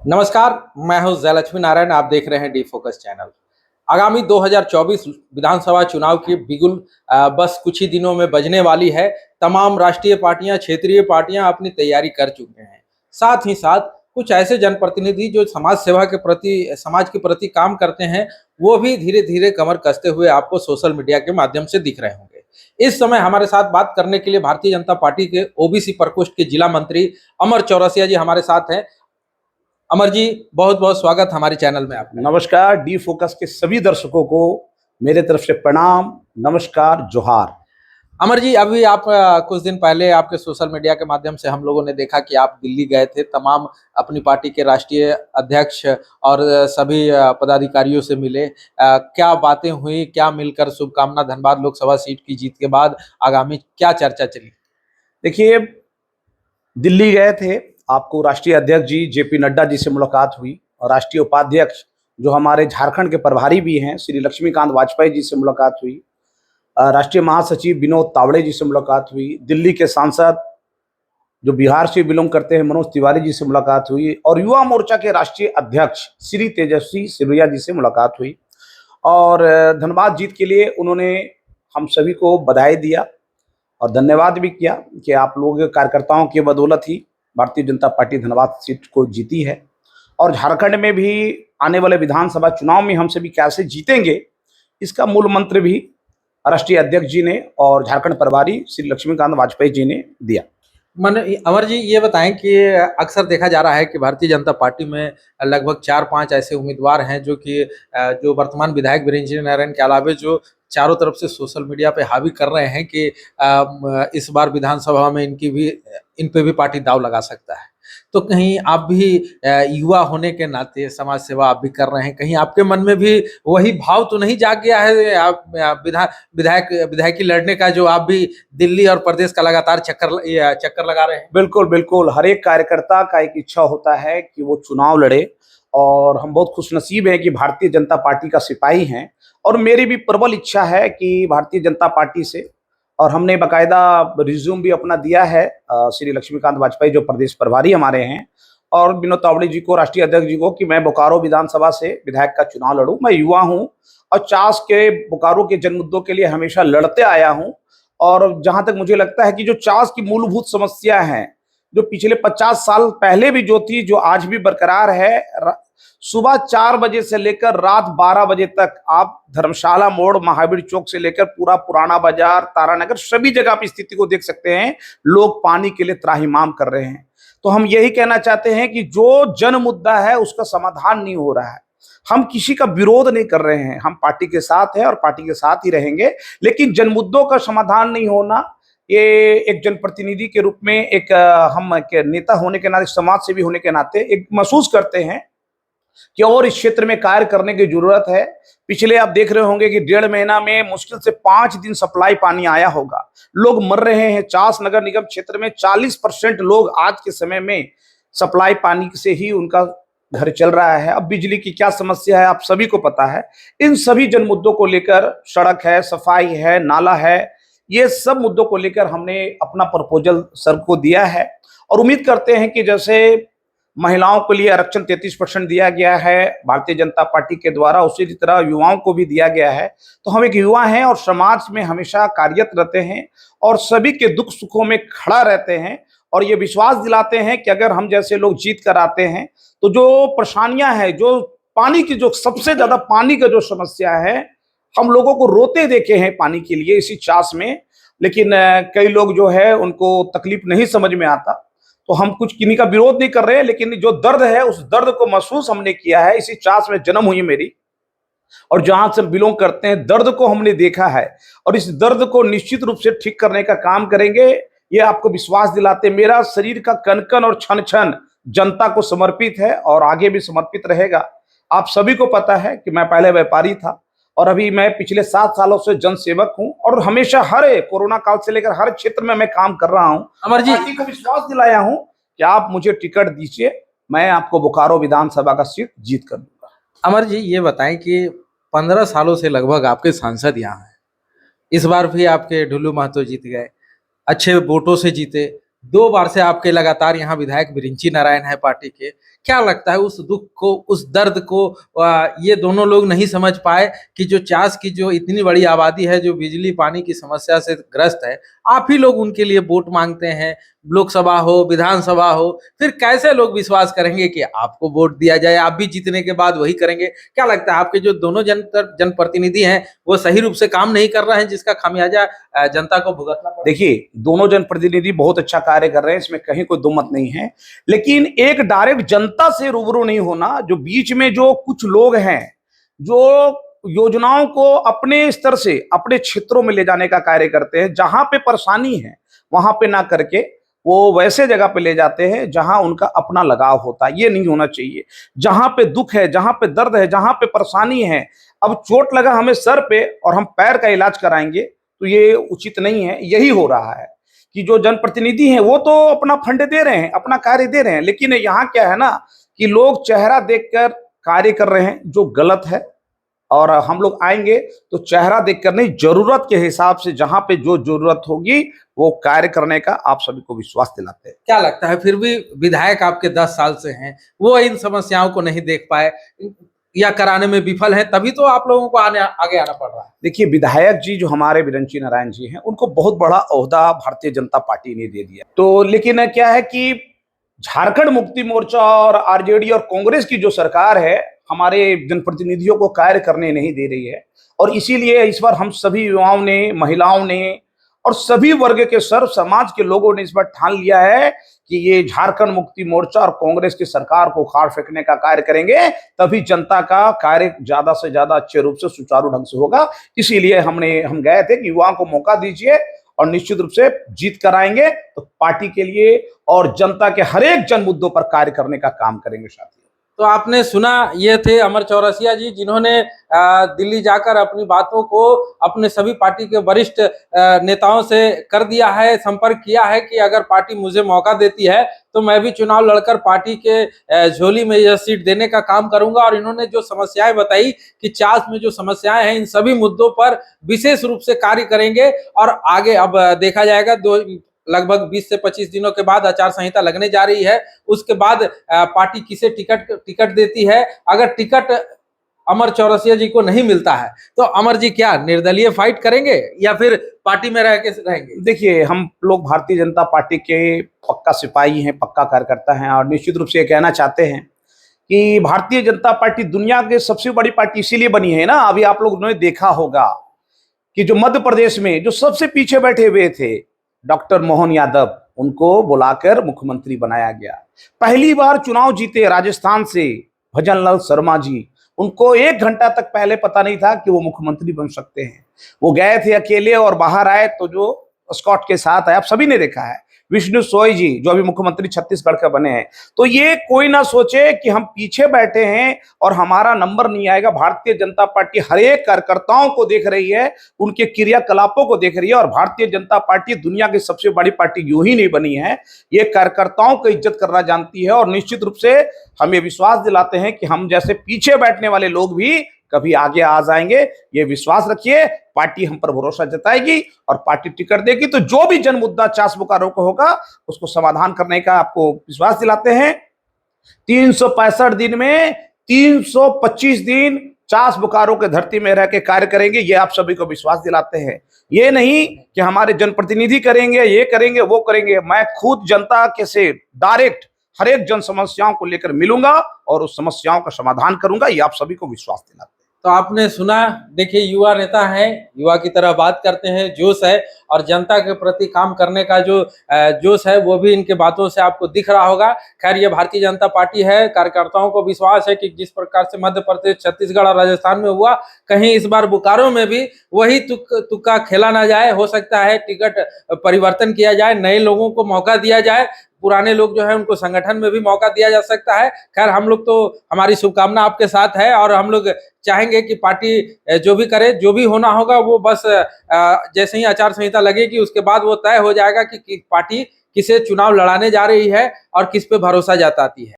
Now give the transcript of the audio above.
नमस्कार, मैं हूं जयलक्ष्मी नारायण। आप देख रहे हैं डी फोकस चैनल। आगामी 2024 विधानसभा चुनाव की बिगुल बस कुछ ही दिनों में बजने वाली है। तमाम राष्ट्रीय पार्टियां, क्षेत्रीय पार्टियां अपनी तैयारी कर चुके हैं। साथ ही साथ कुछ ऐसे जनप्रतिनिधि जो समाज सेवा के प्रति, समाज के प्रति काम करते हैं, वो भी धीरे धीरे कमर कसते हुए आपको सोशल मीडिया के माध्यम से दिख रहे होंगे। इस समय हमारे साथ बात करने के लिए भारतीय जनता पार्टी के ओबीसी प्रकोष्ठ के जिला मंत्री अमर चौरसिया जी हमारे साथ हैं। अमर जी, बहुत बहुत स्वागत हमारे चैनल में आपका। नमस्कार। डी फोकस के सभी दर्शकों को मेरे तरफ से प्रणाम, नमस्कार, जोहार। अमर जी, अभी आप कुछ दिन पहले आपके सोशल मीडिया के माध्यम से हम लोगों ने देखा कि आप दिल्ली गए थे, तमाम अपनी पार्टी के राष्ट्रीय अध्यक्ष और सभी पदाधिकारियों से मिले। क्या बातें हुई, क्या मिलकर शुभकामना, धनबाद लोकसभा सीट की जीत के बाद आगामी क्या चर्चा चली? देखिए, दिल्ली गए थे, आपको राष्ट्रीय अध्यक्ष जी जेपी नड्डा जी से मुलाकात हुई और राष्ट्रीय उपाध्यक्ष जो हमारे झारखंड के प्रभारी भी हैं श्री लक्ष्मीकांत वाजपेयी जी से मुलाकात हुई। राष्ट्रीय महासचिव विनोद तावड़े जी से मुलाकात हुई। दिल्ली के सांसद जो बिहार से बिलोंग करते हैं मनोज तिवारी जी से मुलाकात हुई और युवा मोर्चा के राष्ट्रीय अध्यक्ष श्री तेजस्वी सिंधिया जी से मुलाकात हुई। और धनबाद जीत के लिए उन्होंने हम सभी को बधाई दिया और धन्यवाद भी किया कि आप लोगों के कार्यकर्ताओं की बदौलत ही भारतीय जनता पार्टी धनबाद सीट को जीती है। और झारखंड में भी आने वाले विधानसभा चुनाव में हम सभी कैसे जीतेंगे, इसका मूल मंत्र भी राष्ट्रीय अध्यक्ष जी ने और झारखंड प्रभारी श्री लक्ष्मीकांत वाजपेयी जी ने दिया। अमर जी, ये बताएं कि अक्सर देखा जा रहा है कि भारतीय जनता पार्टी में लगभग 4-5 ऐसे उम्मीदवार हैं जो वर्तमान विधायक वीरेंद्र नारायण के अलावे जो चारों तरफ से सोशल मीडिया पे हावी कर रहे हैं कि इस बार विधानसभा में इन पे भी पार्टी दांव लगा सकता है। तो कहीं आप भी युवा होने के नाते समाज सेवा आप भी कर रहे हैं, कहीं आपके मन में भी वही भाव तो नहीं जाग गया है आप विधायकी लड़ने का, जो आप भी दिल्ली और प्रदेश का लगातार चक्कर लगा रहे हैं? बिल्कुल बिल्कुल, हर एक कार्यकर्ता का एक इच्छा होता है कि वो चुनाव लड़े और हम बहुत खुशनसीब हैं कि भारतीय जनता पार्टी का सिपाही हैं। और मेरी भी प्रबल इच्छा है कि भारतीय जनता पार्टी से, और हमने बाकायदा रिज्यूम भी अपना दिया है श्री लक्ष्मीकांत वाजपेयी जो प्रदेश प्रभारी हमारे हैं और विनोद तावड़े जी को, राष्ट्रीय अध्यक्ष जी को, कि मैं बोकारो विधानसभा से विधायक का चुनाव लड़ूं। मैं युवा हूं और चास के बोकारो के जन मुद्दों के लिए हमेशा लड़ते आया हूं। और जहां तक मुझे लगता है कि जो चास की मूलभूत समस्या है, जो पिछले 50 साल पहले भी जो थी, जो आज भी बरकरार है, सुबह 4 बजे से लेकर रात 12 बजे तक आप धर्मशाला मोड़, महावीर चौक से लेकर पूरा पुराना बाजार, तारानगर, सभी जगह आप स्थिति को देख सकते हैं। लोग पानी के लिए त्राहिमाम कर रहे हैं। तो हम यही कहना चाहते हैं कि जो जन मुद्दा है उसका समाधान नहीं हो रहा है। हम किसी का विरोध नहीं कर रहे हैं, हम पार्टी के साथ हैं और पार्टी के साथ ही रहेंगे, लेकिन जन मुद्दों का समाधान नहीं होना, ये एक जनप्रतिनिधि के रूप में, हम एक नेता होने के नाते, समाज सेवी होने के नाते एक महसूस करते हैं कि और इस क्षेत्र में कार्य करने की जरूरत है। पिछले आप देख रहे होंगे कि 1.5 महीना में मुश्किल से 5 दिन सप्लाई पानी आया होगा। लोग मर रहे हैं। चास नगर निगम क्षेत्र में 40% लोग आज के समय में सप्लाई पानी से ही उनका घर चल रहा है। अब बिजली की क्या समस्या है आप सभी को पता है। इन सभी जन मुद्दों को लेकर, सड़क है, सफाई है, नाला है, ये सब मुद्दों को लेकर हमने अपना प्रपोजल सर को दिया है और उम्मीद करते हैं कि जैसे महिलाओं के लिए आरक्षण 33% दिया गया है भारतीय जनता पार्टी के द्वारा, उसी तरह युवाओं को भी दिया गया है। तो हम एक युवा हैं और समाज में हमेशा कार्यरत रहते हैं और सभी के दुख सुखों में खड़ा रहते हैं और ये विश्वास दिलाते हैं कि अगर हम जैसे लोग जीत कर आते हैं तो जो परेशानियां हैं, जो पानी की, जो सबसे ज्यादा पानी का जो समस्या है, हम लोगों को रोते देखे हैं पानी के लिए इसी चास में, लेकिन कई लोग जो है उनको तकलीफ नहीं समझ में आता। तो हम कुछ किन्हीं का विरोध नहीं कर रहे हैं, लेकिन जो दर्द है उस दर्द को महसूस हमने किया है। इसी चास में जन्म हुई मेरी और जहां से बिलोंग करते हैं, दर्द को हमने देखा है और इस दर्द को निश्चित रूप से ठीक करने का काम करेंगे। ये आपको विश्वास दिलाते, मेरा शरीर का कण कण और क्षण क्षण जनता को समर्पित है और आगे भी समर्पित रहेगा। आप सभी को पता है कि मैं पहले व्यापारी था और अभी मैं पिछले 7 सालों से जन सेवक हूं और हमेशा हर कोरोना काल से लेकर हर क्षेत्र में मैं काम कर रहा हूं। अमर जी, पार्टी को विश्वास दिलाया हूं कि आप मुझे टिकट दीजिए, मैं आपको बोकारो विधानसभा का सीट जीत कर दूंगा। अमर जी, ये बताएं कि 15 सालों से लगभग आपके सांसद यहाँ हैं। इस बार भी आपके ढुल्लू महतो जीत गए, अच्छे वोटों से जीते। 2 बार से आपके लगातार यहाँ विधायक वीरेंद्र नारायण है पार्टी के। क्या लगता है उस दुख को, उस दर्द को ये दोनों लोग नहीं समझ पाए कि जो चास की जो इतनी बड़ी आबादी है जो बिजली पानी की समस्या से ग्रस्त है, आप ही लोग उनके लिए वोट मांगते हैं, लोकसभा हो विधानसभा हो, फिर कैसे लोग विश्वास करेंगे कि आपको वोट दिया जाए, आप भी जीतने के बाद वही करेंगे? क्या लगता है आपके जो दोनों जनप्रतिनिधि हैं वो सही रूप से काम नहीं कर रहे हैं, जिसका खामियाजा जनता को भुगतना पड़ा? देखिए, दोनों जनप्रतिनिधि बहुत अच्छा कार्य कर रहे हैं, इसमें कहीं कोई दो मत नहीं है, लेकिन एक डायरेक्ट जनता से रूबरू नहीं होना, जो बीच में जो कुछ लोग हैं जो योजनाओं को अपने स्तर से अपने क्षेत्रों में ले जाने का कार्य करते हैं, जहां पे परेशानी है वहां पे ना करके वो वैसे जगह पे ले जाते हैं जहां उनका अपना लगाव होता है। ये नहीं होना चाहिए। जहां पे दुख है, जहां पे दर्द है, जहां पे परेशानी है, अब चोट लगा हमें सर पे और हम पैर का इलाज कराएंगे तो ये उचित नहीं है। यही हो रहा है कि जो जनप्रतिनिधि हैं वो तो अपना फंड दे रहे हैं, अपना कार्य दे रहे हैं, लेकिन यहाँ क्या है ना कि लोग चेहरा देखकर कार्य कर रहे हैं, जो गलत है। और हम लोग आएंगे तो चेहरा देखकर नहीं, जरूरत के हिसाब से जहां पे जो जरूरत होगी वो कार्य करने का आप सभी को विश्वास दिलाते हैं। क्या लगता है फिर भी विधायक आपके 10 साल से हैं, वो इन समस्याओं को नहीं देख पाए या कराने में विफल हैं, तभी तो आप लोगों को आगे आना पड़ रहा है? देखिए, विधायक जी जो हमारे बिरंची नारायण जी हैं, उनको बहुत बड़ा ओहदा भारतीय जनता पार्टी ने दे दिया। तो लेकिन क्या है कि झारखंड मुक्ति मोर्चा और आरजेडी और कांग्रेस की जो सरकार है, हमारे जनप्रतिनिधियों को कार्य करने नहीं दे रही है। और इसीलिए इस बार हम सभी युवाओं ने, महिलाओं ने और सभी वर्ग के सर्व समाज के लोगों ने इस बार ठान लिया है कि ये झारखंड मुक्ति मोर्चा और कांग्रेस की सरकार को उखाड़ फेंकने का कार्य करेंगे, तभी जनता का कार्य ज्यादा से ज्यादा अच्छे रूप से सुचारू ढंग से होगा। इसीलिए हम गए थे कि युवाओं को मौका दीजिए और निश्चित रूप से जीत कराएंगे तो पार्टी के लिए और जनता के हर एक जन मुद्दों पर कार्य करने का काम करेंगे साथियों। तो आपने सुना, ये थे अमर चौरसिया जी, जिन्होंने दिल्ली जाकर अपनी बातों को अपने सभी पार्टी के वरिष्ठ नेताओं से कर दिया है, संपर्क किया है कि अगर पार्टी मुझे मौका देती है तो मैं भी चुनाव लड़कर पार्टी के झोली में यह सीट देने का काम करूंगा। और इन्होंने जो समस्याएं बताई कि चास में जो समस्याएं हैं, इन सभी मुद्दों पर विशेष रूप से कार्य करेंगे। और आगे अब देखा जाएगा, लगभग 20 से 25 दिनों के बाद आचार संहिता लगने जा रही है। उसके बाद पार्टी किसे टिकट देती है। अगर टिकट अमर चौरसिया जी को नहीं मिलता है तो अमर जी क्या निर्दलीय फाइट करेंगे या फिर पार्टी में रह के रहेंगे? देखिए, हम लोग भारतीय जनता पार्टी के पक्का सिपाही हैं, पक्का कार्यकर्ता हैं और निश्चित रूप से ये कहना चाहते हैं कि भारतीय जनता पार्टी दुनिया की सबसे बड़ी पार्टी इसीलिए बनी है ना। अभी आप लोगों ने देखा होगा कि जो मध्य प्रदेश में जो सबसे पीछे बैठे हुए थे डॉक्टर मोहन यादव, उनको बुलाकर मुख्यमंत्री बनाया गया। पहली बार चुनाव जीते राजस्थान से भजन लाल शर्मा जी, उनको 1 घंटा तक पहले पता नहीं था कि वो मुख्यमंत्री बन सकते हैं। वो गए थे अकेले और बाहर आए तो जो स्कॉट के साथ आए, आप सभी ने देखा है, विष्णु सोय जी जो अभी मुख्यमंत्री छत्तीसगढ़ के बने हैं। तो ये कोई ना सोचे कि हम पीछे बैठे हैं और हमारा नंबर नहीं आएगा। भारतीय जनता पार्टी हर एक कार्यकर्ताओं को देख रही है, उनके क्रियाकलापों को देख रही है। और भारतीय जनता पार्टी दुनिया की सबसे बड़ी पार्टी यूं ही नहीं बनी है, ये कार्यकर्ताओं को इज्जत करना जानती है। और निश्चित रूप से हमें विश्वास दिलाते हैं कि हम जैसे पीछे बैठने वाले लोग भी कभी आगे आ जाएंगे। ये विश्वास रखिए, पार्टी हम पर भरोसा जताएगी और पार्टी टिकट देगी। तो जो भी जन मुद्दा चास बोकारो को होगा उसको समाधान करने का आपको विश्वास दिलाते हैं। 365 दिन में 325 दिन चास बोकारो के धरती में रह के कार्य करेंगे, ये आप सभी को विश्वास दिलाते हैं। ये नहीं कि हमारे जनप्रतिनिधि करेंगे, ये करेंगे, वो करेंगे। मैं खुद जनता के से डायरेक्ट हर एक जन समस्याओं को लेकर मिलूंगा और उस समस्याओं का समाधान करूंगा, ये आप सभी को विश्वास दिलाते हैं। तो आपने सुना, देखिए युवा नेता हैं, युवा की तरह बात करते हैं, जोश है और जनता के प्रति काम करने का जो जोश है वो भी इनके बातों से आपको दिख रहा होगा। खैर, ये भारतीय जनता पार्टी है, कार्यकर्ताओं को विश्वास है कि जिस प्रकार से मध्य प्रदेश, छत्तीसगढ़ और राजस्थान में हुआ, कहीं इस बार बोकारो में भी वही तुक्का खेला ना जाए। हो सकता है टिकट परिवर्तन किया जाए, नए लोगों को मौका दिया जाए, पुराने लोग जो है उनको संगठन में भी मौका दिया जा सकता है। खैर, हम लोग तो, हमारी शुभकामना आपके साथ है और हम लोग चाहेंगे कि पार्टी जो भी करे, जो भी होना होगा वो बस जैसे ही आचार संहिता लगेगी उसके बाद वो तय हो जाएगा कि पार्टी किसे चुनाव लड़ाने जा रही है और किस पे भरोसा जताती है।